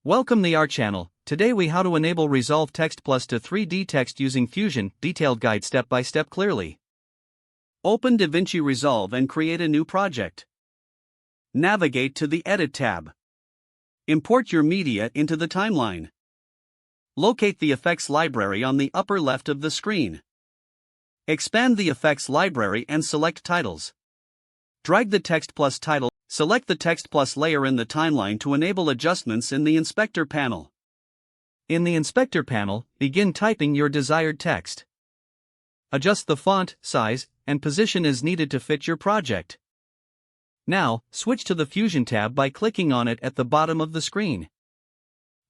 Welcome to our channel. Today we how to enable Resolve Text Plus to 3D text using Fusion, detailed guide step by step clearly. Open DaVinci Resolve and create a new project. Navigate to the Edit tab. Import your media into the timeline. Locate the effects library on the upper left of the screen. Expand the effects library and select titles. Drag the Text Plus title. Select the Text Plus layer in the timeline to enable adjustments in the Inspector panel. In the Inspector panel, begin typing your desired text. Adjust the font, size, and position as needed to fit your project. Now, switch to the Fusion tab by clicking on it at the bottom of the screen.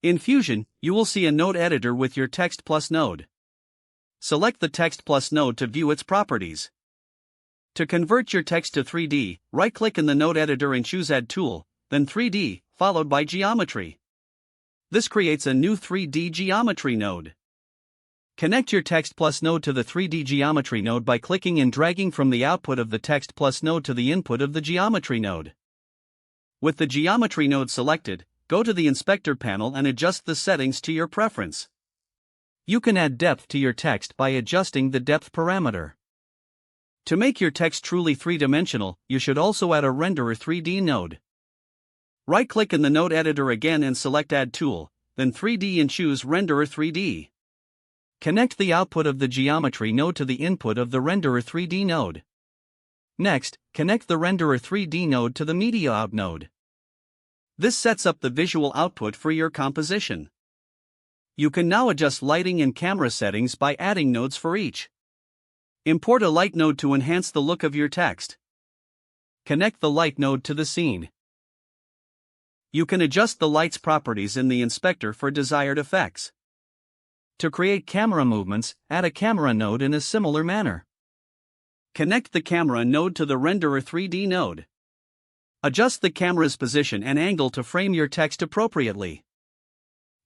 In Fusion, you will see a node editor with your Text Plus node. Select the Text Plus node to view its properties. To convert your text to 3D, right-click in the node editor and choose Add Tool, then 3D, followed by Geometry. This creates a new 3D Geometry node. Connect your Text Plus node to the 3D Geometry node by clicking and dragging from the output of the Text Plus node to the input of the Geometry node. With the Geometry node selected, go to the Inspector panel and adjust the settings to your preference. You can add depth to your text by adjusting the depth parameter. To make your text truly three-dimensional, you should also add a Renderer 3D node. Right-click in the node editor again and select Add Tool, then 3D and choose Renderer 3D. Connect the output of the Geometry node to the input of the Renderer 3D node. Next, connect the Renderer 3D node to the Media Out node. This sets up the visual output for your composition. You can now adjust lighting and camera settings by adding nodes for each. Import a light node to enhance the look of your text. Connect the light node to the scene. You can adjust the light's properties in the inspector for desired effects. To create camera movements, add a camera node in a similar manner. Connect the camera node to the Renderer 3D node. Adjust the camera's position and angle to frame your text appropriately.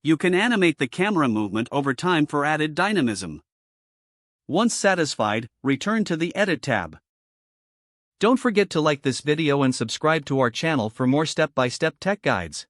You can animate the camera movement over time for added dynamism. Once satisfied, return to the Edit tab. Don't forget to like this video and subscribe to our channel for more step-by-step tech guides.